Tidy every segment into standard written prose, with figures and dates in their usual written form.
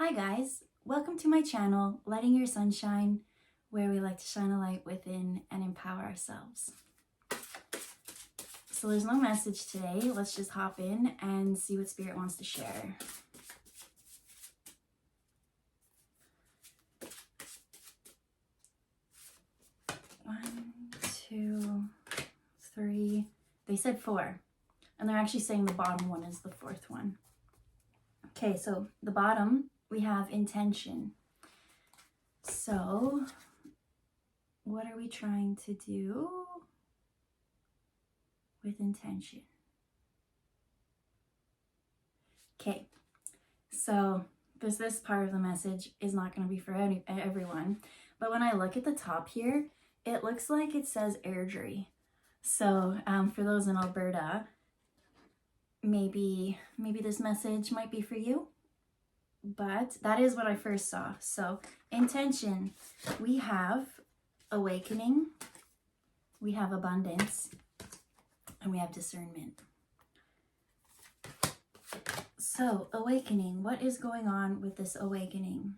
Hi guys, welcome to my channel, Letting Your Sun Shine, where we like to shine a light within and empower ourselves. So there's no message today, let's just hop in and see what Spirit wants to share. One, two, three, they said four, and they're actually saying the bottom one is the fourth one. Okay, so the bottom, we have intention. So what are we trying to do with intention? Okay, so this part of the message is not going to be for everyone, but when I look at the top here, it looks like it says airdrie. So for those in Alberta, maybe this message might be for you, but that is what I first saw. So intention, we have awakening, we have abundance, and we have discernment. So awakening, what is going on with this awakening?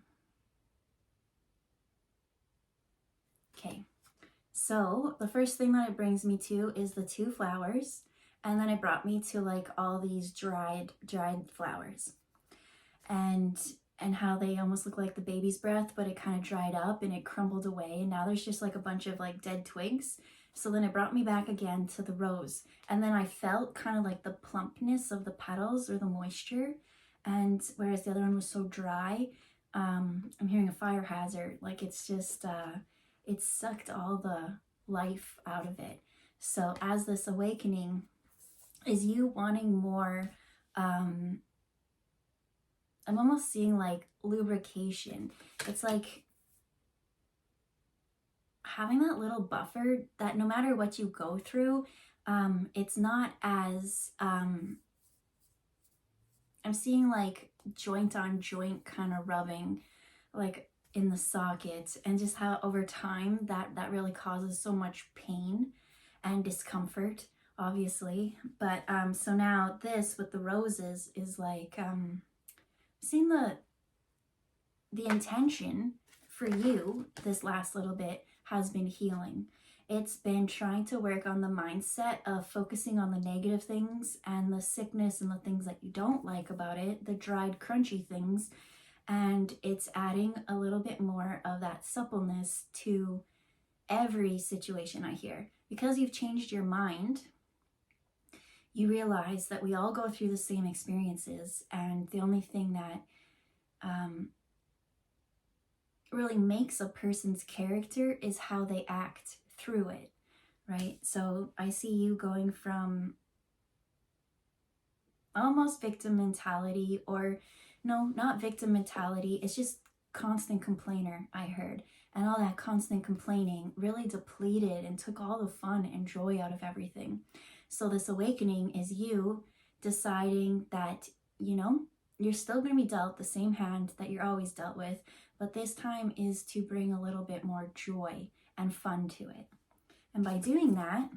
Okay, so the first thing that it brings me to is the two flowers, and then it brought me to like all these dried flowers, and how they almost look like the baby's breath, but it kind of dried up and it crumbled away, and now there's just like a bunch of like dead twigs. So then it brought me back again to the rose, and then I felt kind of like the plumpness of the petals or the moisture, and whereas the other one was so dry, I'm hearing a fire hazard, like it's just it sucked all the life out of it. So as this awakening is you wanting more, I'm almost seeing like lubrication. It's like having that little buffer that no matter what you go through, it's not as, I'm seeing like joint on joint kind of rubbing like in the socket, and just how over time that really causes so much pain and discomfort, obviously. But so now this with the roses is like, seeing the intention for you this last little bit has been healing. It's been trying to work on the mindset of focusing on the negative things and the sickness and the things that you don't like about it, the dried crunchy things, and it's adding a little bit more of that suppleness to every situation I hear. Because you've changed your mind, you realize that we all go through the same experiences, and the only thing that really makes a person's character is how they act through it, right? So I see you going from almost victim mentality, or no, not victim mentality, it's just constant complainer, I heard. And all that constant complaining really depleted and took all the fun and joy out of everything. So this awakening is you deciding that, you know, you're still going to be dealt the same hand that you're always dealt with, but this time is to bring a little bit more joy and fun to it. And by doing that,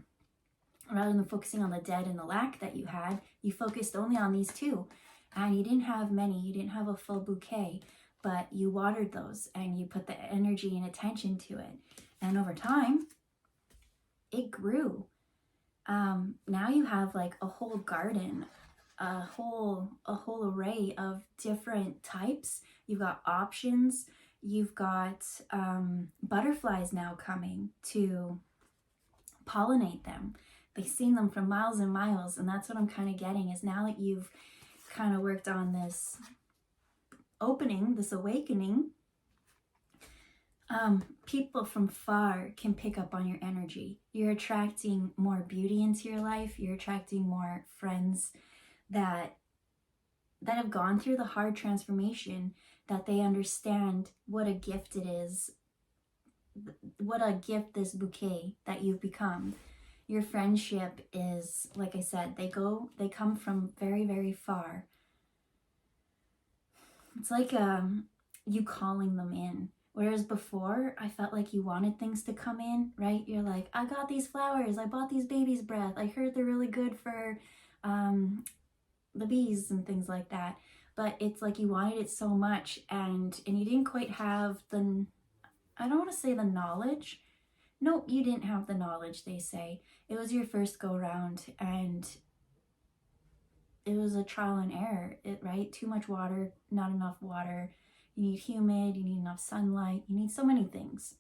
rather than focusing on the dead and the lack that you had, you focused only on these two. And you didn't have many, you didn't have a full bouquet, but you watered those and you put the energy and attention to it. And over time, it grew. Now you have like a whole garden, a whole array of different types. You've got options. You've got butterflies now coming to pollinate them. They've seen them from miles and miles, and that's what I'm kind of getting, is now that you've kind of worked on this opening, this awakening, people from far can pick up on your energy. You're attracting more beauty into your life. You're attracting more friends that have gone through the hard transformation, that they understand what a gift it is, what a gift this bouquet that you've become. Your friendship is, like I said, they come from very, very far. It's like you calling them in. Whereas before, I felt like you wanted things to come in, right? You're like, I got these flowers, I bought these baby's breath, I heard they're really good for the bees and things like that. but it's like you wanted it so much, and you didn't quite have the, I don't want to say the knowledge. Nope, you didn't have the knowledge, they say. It was your first go round, and it was a trial and error, right? Too much water, not enough water. You need humid, you need enough sunlight, you need so many things.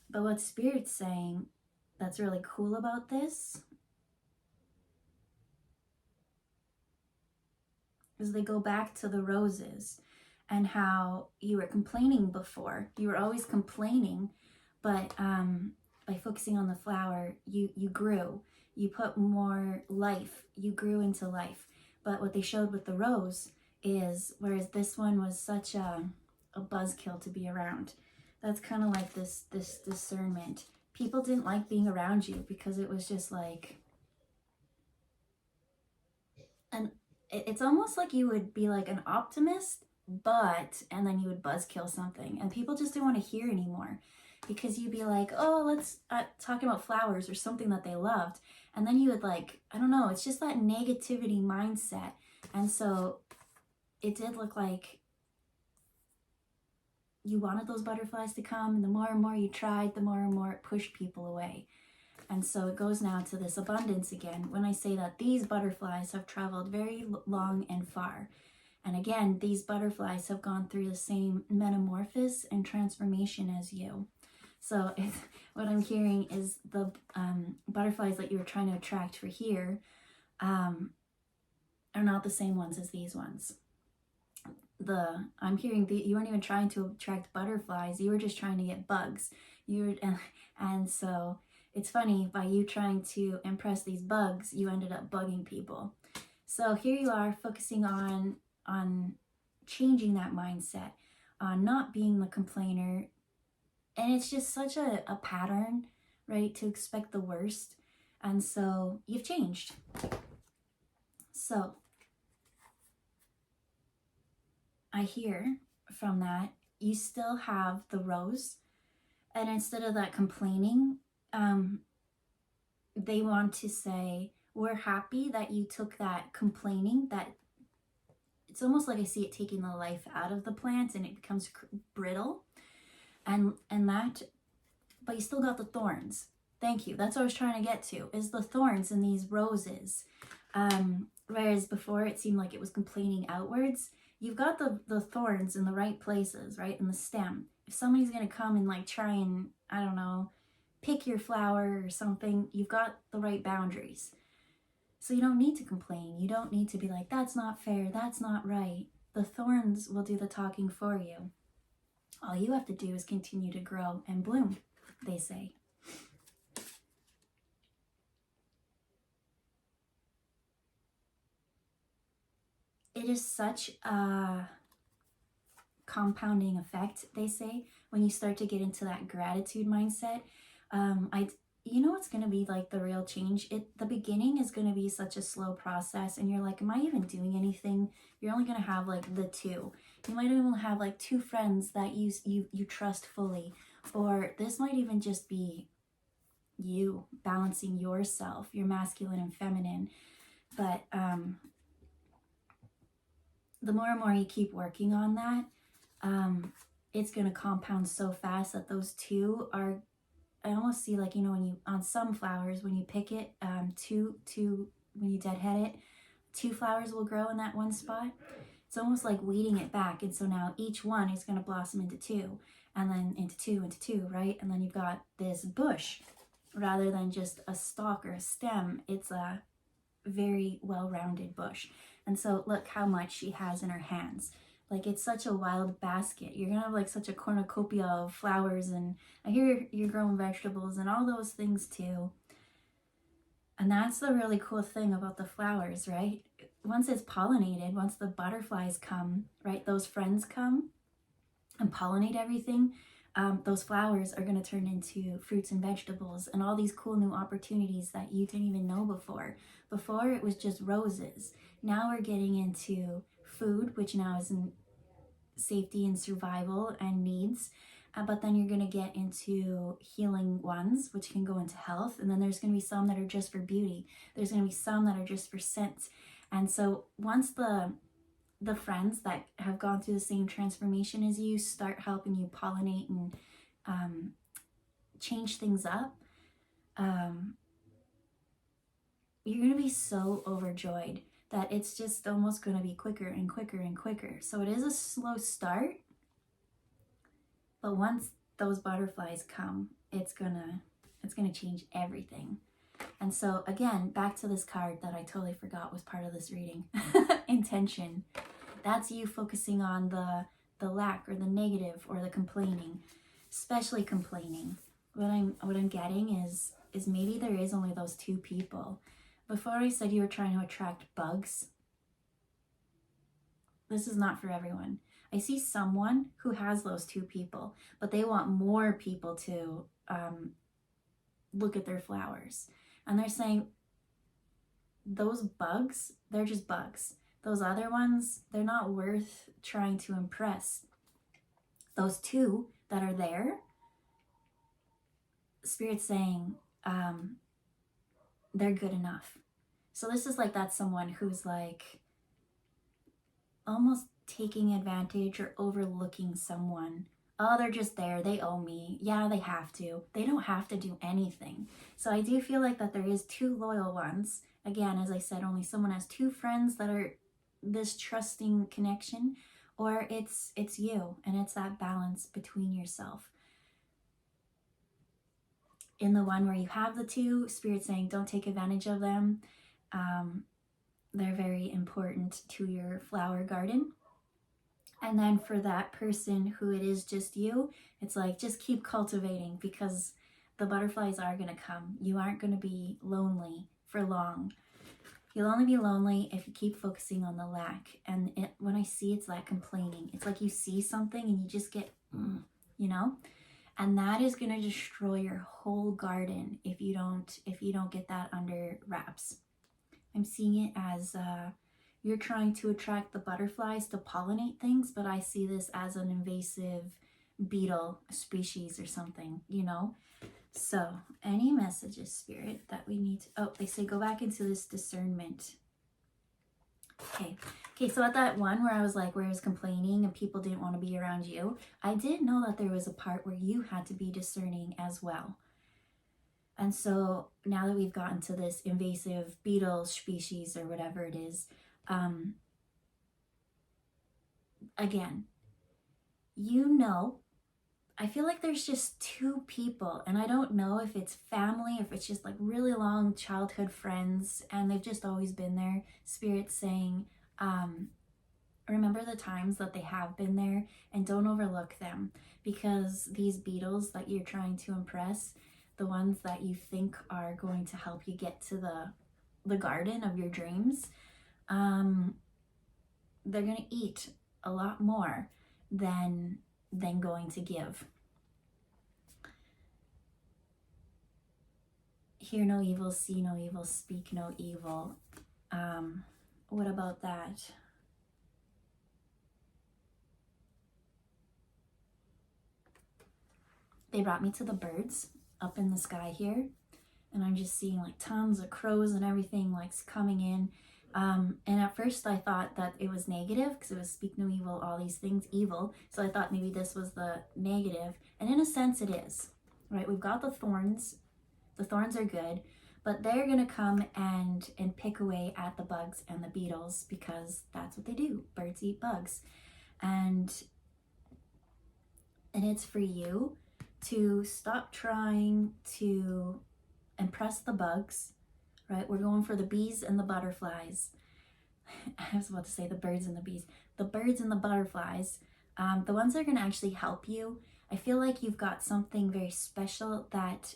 But what Spirit's saying that's really cool about this is they go back to the roses and how you were complaining before. You were always complaining, but by focusing on the flower, you grew. You put more life. You grew into life. But what they showed with the rose is, whereas this one was such a buzzkill to be around, that's kind of like this discernment. People didn't like being around you because it was just like, and it's almost like you would be like an optimist, but, and then you would buzzkill something, and people just didn't want to hear anymore, because you'd be like, oh, let's talking about flowers or something that they loved, and then you would like, I don't know, it's just that negativity mindset. And so it did look like you wanted those butterflies to come, and the more and more you tried, the more and more it pushed people away. And so it goes now to this abundance again, when I say that these butterflies have traveled very long and far. And again, these butterflies have gone through the same metamorphosis and transformation as you. So what I'm hearing is the butterflies that you were trying to attract for here are not the same ones as these ones. I'm hearing you weren't even trying to attract butterflies, you were just trying to get bugs. And so it's funny, by you trying to impress these bugs, you ended up bugging people. So here you are focusing on changing that mindset, on not being the complainer. And it's just such a pattern, right, to expect the worst. And so you've changed. So I hear from that, you still have the rose. And instead of that complaining, they want to say, we're happy that you took that complaining, that it's almost like I see it taking the life out of the plant and it becomes brittle, and that, but you still got the thorns. Thank you. That's what I was trying to get to, is the thorns in these roses. Whereas before it seemed like it was complaining outwards. You've got the thorns in the right places, right, in the stem. If somebody's going to come and like try and, I don't know, pick your flower or something, you've got the right boundaries. So you don't need to complain. You don't need to be like, that's not fair, that's not right. The thorns will do the talking for you. All you have to do is continue to grow and bloom, they say. It is such a compounding effect, they say, when you start to get into that gratitude mindset. You know what's going to be like the real change? The beginning is going to be such a slow process, and you're like, am I even doing anything? You're only going to have like the two. You might even have like two friends that you trust fully, or this might even just be you balancing yourself, your masculine and feminine. But the more and more you keep working on that, it's going to compound so fast that those two are, I almost see like, you know, when you, on some flowers, when you pick it, when you deadhead it, two flowers will grow in that one spot. It's almost like weeding it back. And so now each one is going to blossom into two, and then into two, right? And then you've got this bush rather than just a stalk or a stem. It's a very well-rounded bush. And so look how much she has in her hands. Like, it's such a wild basket. You're gonna have like such a cornucopia of flowers, and I hear you're growing vegetables and all those things too. And that's the really cool thing about the flowers, right? Once it's pollinated, once the butterflies come, right, those friends come and pollinate everything, those flowers are going to turn into fruits and vegetables and all these cool new opportunities that you didn't even know before. Before it was just roses. Now we're getting into food, which now is in safety and survival and needs. But then you're going to get into healing ones, which can go into health. And then there's going to be some that are just for beauty. There's going to be some that are just for scent. And so once the friends that have gone through the same transformation as you start helping you pollinate and change things up, you're going to be so overjoyed that it's just almost going to be quicker and quicker and quicker. So it is a slow start, but once those butterflies come, it's gonna change everything. And so again, back to this card that I totally forgot was part of this reading. Intention. That's you focusing on the lack or the negative or the complaining, especially complaining. What I'm getting is maybe there is only those two people. Before I said you were trying to attract bugs. This is not for everyone. I see someone who has those two people, but they want more people to look at their flowers. And they're saying, those bugs, they're just bugs. Those other ones, they're not worth trying to impress. Those two that are there, Spirit's saying, they're good enough. So this is like that's someone who's like almost taking advantage or overlooking someone. Oh, they're just there. They owe me. Yeah, they have to. They don't have to do anything. So I do feel like that there is two loyal ones. Again, as I said, only someone has two friends that are this trusting connection, or it's you, and it's that balance between yourself. In the one where you have the two, Spirit's saying don't take advantage of them. They're very important to your flower garden. And then for that person who it is just you, it's like just keep cultivating, because the butterflies are going to come. You aren't going to be lonely for long. You'll only be lonely if you keep focusing on the lack. And when I see it's that complaining, it's like you see something and you just get, you know? And that is going to destroy your whole garden if you don't get that under wraps. I'm seeing it as you're trying to attract the butterflies to pollinate things, but I see this as an invasive beetle species or something, you know? So, any messages, Spirit, that we need to... Oh, they say go back into this discernment. Okay, so at that one where I was like, where I was complaining and people didn't want to be around you, I did know that there was a part where you had to be discerning as well. And so now that we've gotten to this invasive beetle species or whatever it is, again, you know, I feel like there's just two people, and I don't know if it's family, if it's just like really long childhood friends and they've just always been there. Spirit's saying, remember the times that they have been there and don't overlook them, because these beetles that you're trying to impress, the ones that you think are going to help you get to the garden of your dreams, they're going to eat a lot more than going to give. Hear no evil, see no evil, speak no evil. What about that? They brought me to the birds up in the sky here, and I'm just seeing like tons of crows and everything like coming in. And at first I thought that it was negative because it was speak no evil, all these things evil. So I thought maybe this was the negative. And in a sense it is, right? We've got the thorns. The thorns are good, but they're going to come and pick away at the bugs and the beetles, because that's what they do. Birds eat bugs. And it's for you to stop trying to impress the bugs, right? We're going for the bees and the butterflies. I was about to say the birds and the bees. The birds and the butterflies, the ones that are going to actually help you. I feel like you've got something very special that,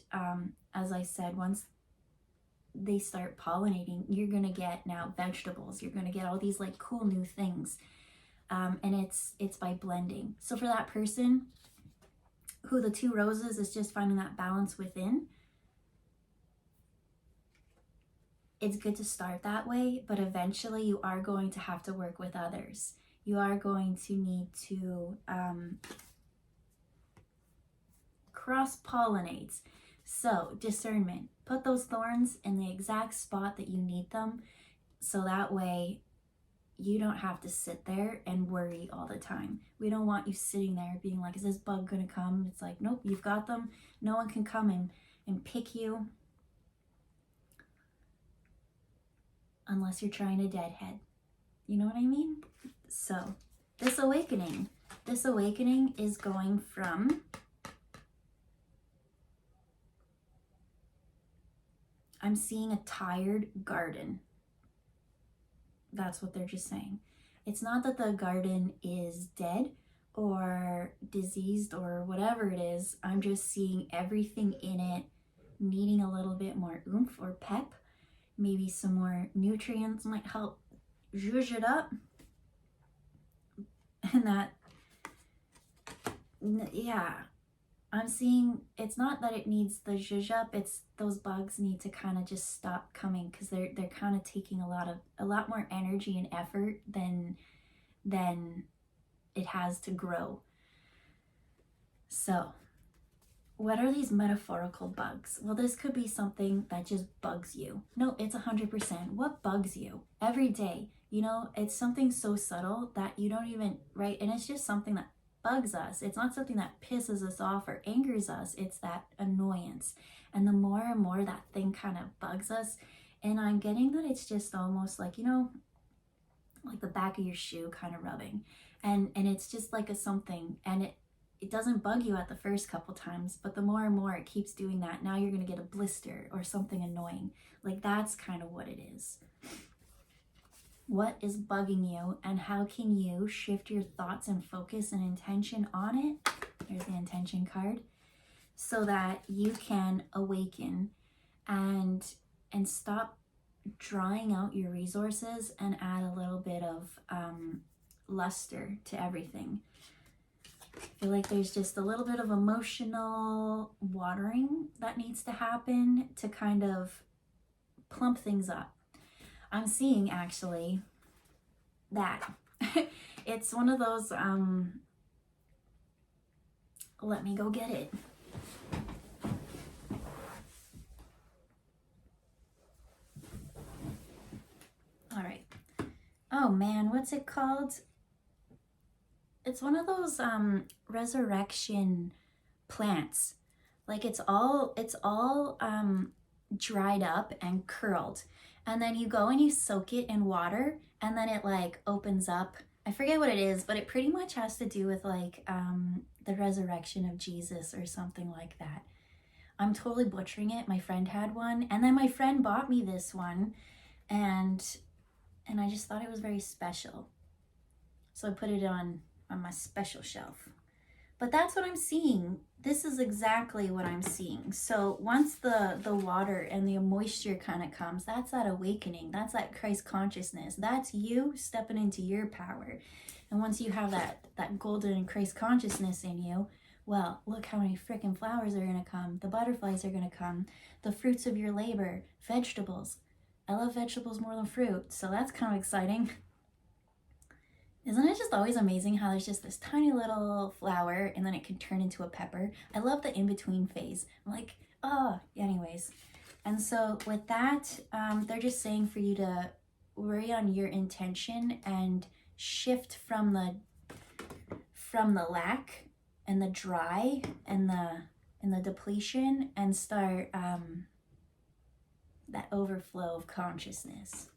as I said, once they start pollinating, you're going to get now vegetables. You're going to get all these like cool new things. And it's by blending. So for that person who the two roses is just finding that balance within, it's good to start that way, but eventually you are going to have to work with others. You are going to need to cross-pollinate. So discernment, put those thorns in the exact spot that you need them. So that way you don't have to sit there and worry all the time. We don't want you sitting there being like, is this bug gonna come? It's like, nope, you've got them. No one can come and pick you unless you're trying to deadhead. You know what I mean? So this awakening is going from, I'm seeing a tired garden. That's what they're just saying. It's not that the garden is dead or diseased or whatever it is. I'm just seeing everything in it needing a little bit more oomph or pep. Maybe some more nutrients might help zhuzh it up. And that, yeah, I'm seeing it's not that it needs the zhuzh up, it's those bugs need to kind of just stop coming, because they're kind of taking a lot more energy and effort than it has to grow. So what are these metaphorical bugs? Well, this could be something that just bugs you. No, it's 100%. What bugs you every day? You know, it's something so subtle that you don't even, right? And it's just something that bugs us. It's not something that pisses us off or angers us. It's that annoyance. And the more and more that thing kind of bugs us, and I'm getting that it's just almost like, you know, like the back of your shoe kind of rubbing. And it's just like a something, and it doesn't bug you at the first couple times, but the more and more it keeps doing that, now you're going to get a blister or something annoying. Like, that's kind of what it is. What is bugging you, and how can you shift your thoughts and focus and intention on it? There's the intention card. So that you can awaken and stop drawing out your resources and add a little bit of luster to everything. I feel like there's just a little bit of emotional watering that needs to happen to kind of plump things up. I'm seeing actually that it's one of those, let me go get it. All right. Oh man, what's it called? It's one of those resurrection plants. Like it's all dried up and curled. And then you go and you soak it in water, and then it like opens up. I forget what it is, but it pretty much has to do with like the resurrection of Jesus or something like that. I'm totally butchering it. My friend had one, and then my friend bought me this one, and I just thought it was very special. So I put it on my special shelf. But that's what I'm seeing. This is exactly what I'm seeing. So once the water and the moisture kind of comes, that's that awakening. That's that Christ consciousness. That's you stepping into your power. And once you have that golden Christ consciousness in you, well, look how many freaking flowers are going to come. The butterflies are going to come. The fruits of your labor, vegetables. I love vegetables more than fruit, so that's kind of exciting. Isn't it just always amazing how there's just this tiny little flower and then it can turn into a pepper? I love the in-between phase. I'm like, oh, anyways. And so with that, they're just saying for you to worry on your intention and shift from the lack and the dry and the depletion, and start that overflow of consciousness.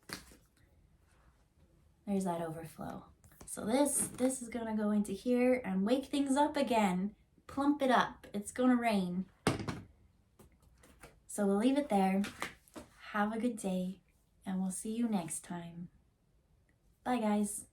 There's that overflow. So this is gonna go into here and wake things up again. Plump it up. It's gonna rain. So we'll leave it there. Have a good day, and we'll see you next time. Bye, guys.